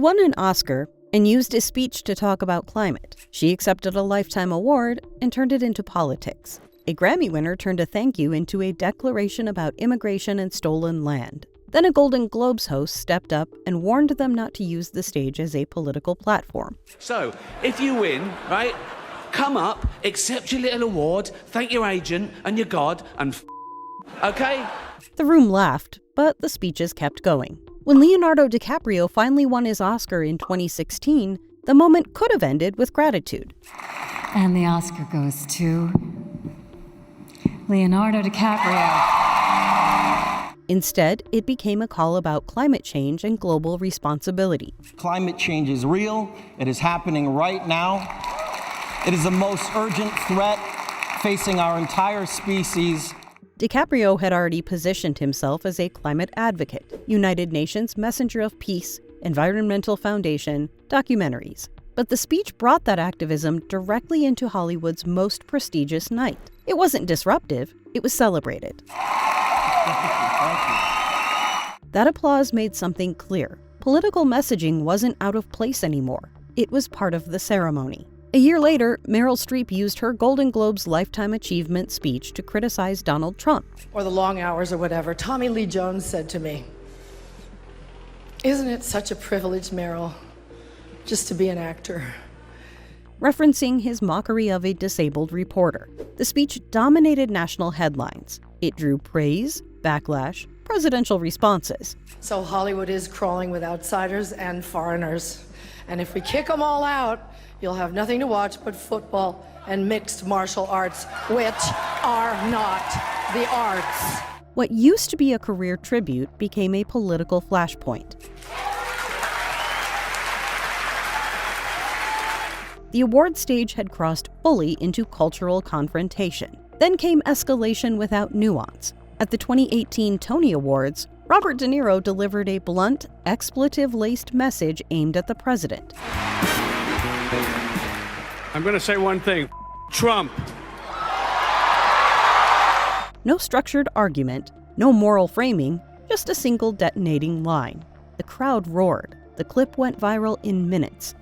won an Oscar and used his speech to talk about climate. She accepted a Lifetime Award and turned it into politics. A Grammy winner turned a thank you into a declaration about immigration and stolen land. Then a Golden Globes host stepped up and warned them not to use the stage as a political platform. So, if you win, right, come up, accept your little award, thank your agent and your God, and okay? The room laughed, but the speeches kept going. When Leonardo DiCaprio finally won his Oscar in 2016, the moment could have ended with gratitude. And the Oscar goes to Leonardo DiCaprio. Instead, it became a call about climate change and global responsibility. Climate change is real. It is happening right now. It is the most urgent threat facing our entire species. DiCaprio had already positioned himself as a climate advocate, United Nations Messenger of Peace, Environmental Foundation, documentaries. But the speech brought that activism directly into Hollywood's most prestigious night. It wasn't disruptive, it was celebrated. That applause made something clear. Political messaging wasn't out of place anymore. It was part of the ceremony. A year later, Meryl Streep used her Golden Globes Lifetime Achievement speech to criticize Donald Trump. Or the long hours or whatever. Tommy Lee Jones said to me, "Isn't it such a privilege, Meryl, just to be an actor?" Referencing his mockery of a disabled reporter. The speech dominated national headlines. It drew praise, backlash, presidential responses. So Hollywood is crawling with outsiders and foreigners. And if we kick them all out, you'll have nothing to watch but football and mixed martial arts, which are not the arts. What used to be a career tribute became a political flashpoint. The award stage had crossed fully into cultural confrontation. Then came escalation without nuance. At the 2018 Tony Awards, Robert De Niro delivered a blunt, expletive-laced message aimed at the president. I'm going to say one thing. Trump. No structured argument, no moral framing, just a single detonating line. The crowd roared. The clip went viral in minutes.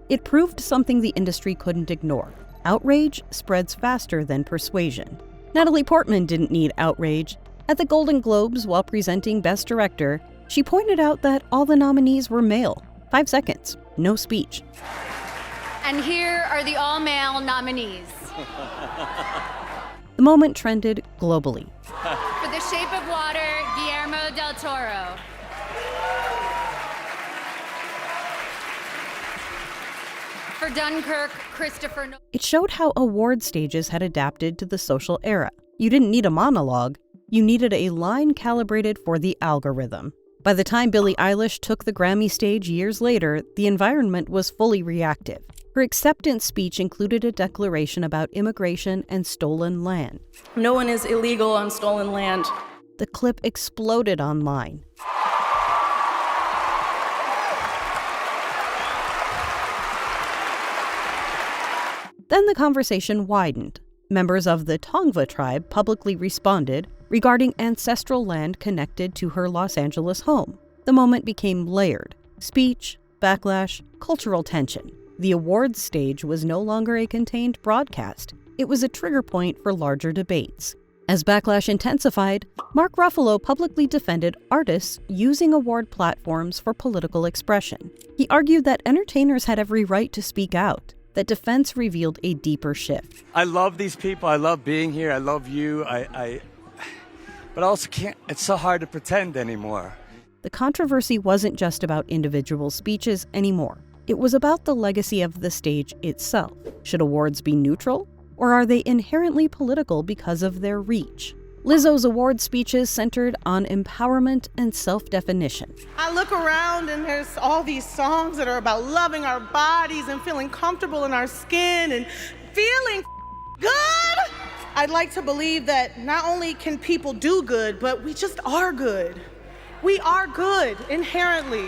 It proved something the industry couldn't ignore. Outrage spreads faster than persuasion. Natalie Portman didn't need outrage. At the Golden Globes, while presenting Best Director, she pointed out that all the nominees were male. 5 seconds, no speech. And here are the all-male nominees. The moment trended globally. For The Shape of Water, Guillermo del Toro. For Dunkirk, Christopher Nolan. It showed how award stages had adapted to the social era. You didn't need a monologue, you needed a line calibrated for the algorithm. By the time Billie Eilish took the Grammy stage years later, the environment was fully reactive. Her acceptance speech included a declaration about immigration and stolen land. No one is illegal on stolen land. The clip exploded online. Then the conversation widened. Members of the Tongva tribe publicly responded regarding ancestral land connected to her Los Angeles home. The moment became layered. Speech, backlash, cultural tension. The awards stage was no longer a contained broadcast. It was a trigger point for larger debates. As backlash intensified, Mark Ruffalo publicly defended artists using award platforms for political expression. He argued that entertainers had every right to speak out. That defense revealed a deeper shift. I love these people. I love being here. I love you. But I also can't, it's so hard to pretend anymore. The controversy wasn't just about individual speeches anymore. It was about the legacy of the stage itself. Should awards be neutral? Or are they inherently political because of their reach? Lizzo's award speeches centered on empowerment and self-definition. I look around and there's all these songs that are about loving our bodies and feeling comfortable in our skin and feeling good. I'd like to believe that not only can people do good, but we just are good. We are good inherently.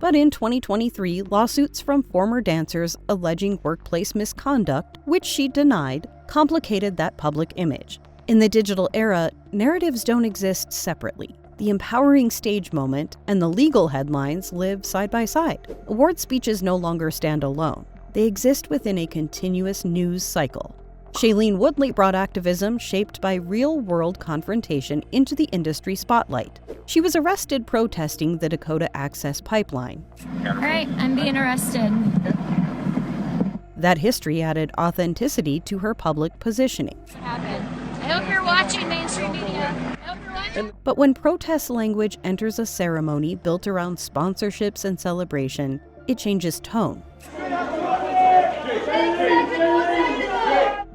But in 2023, lawsuits from former dancers alleging workplace misconduct, which she denied, complicated that public image. In the digital era, narratives don't exist separately. The The empowering stage moment and the legal headlines live side by side. Award speeches no longer stand alone. They exist within a continuous news cycle. Shailene Woodley brought activism shaped by real-world confrontation into the industry spotlight. She was arrested protesting the Dakota Access Pipeline. All right, I'm being arrested. That history added authenticity to her public positioning. I hope you're watching mainstream media. But when protest language enters a ceremony built around sponsorships and celebration, it changes tone.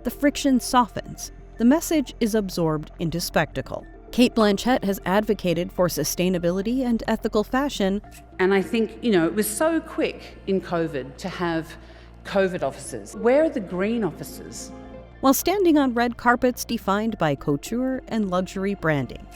The friction softens. The message is absorbed into spectacle. Cate Blanchett has advocated for sustainability and ethical fashion. And I think, it was so quick in COVID to have COVID officers. Where are the green officers? While standing on red carpets defined by couture and luxury branding.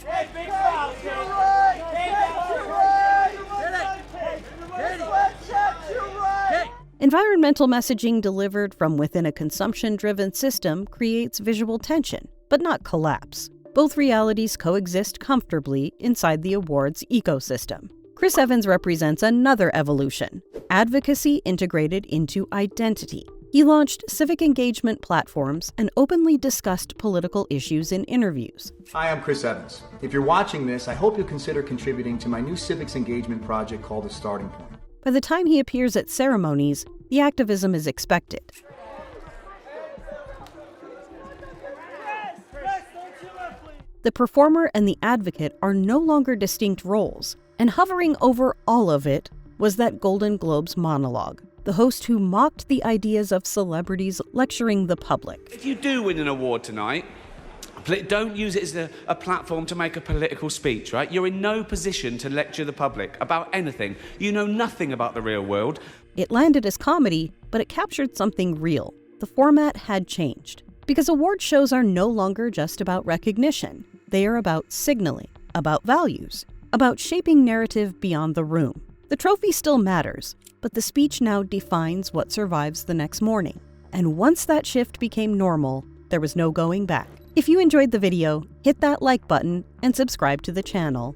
Environmental messaging delivered from within a consumption-driven system creates visual tension, but not collapse. Both realities coexist comfortably inside the awards ecosystem. Chris Evans represents another evolution, advocacy integrated into identity. He launched civic engagement platforms and openly discussed political issues in interviews. Hi, I'm Chris Evans. If you're watching this, I hope you'll consider contributing to my new civics engagement project called The Starting Point. By the time he appears at ceremonies, the activism is expected. The performer and the advocate are no longer distinct roles, and hovering over all of it was that Golden Globes monologue, the host who mocked the ideas of celebrities lecturing the public. If you do win an award tonight, don't use it as a platform to make a political speech, right? You're in no position to lecture the public about anything. You know nothing about the real world. It landed as comedy, but it captured something real. The format had changed. Because award shows are no longer just about recognition. They are about signaling, about values, about shaping narrative beyond the room. The trophy still matters, but the speech now defines what survives the next morning. And once that shift became normal, there was no going back. If you enjoyed the video, hit that like button and subscribe to the channel.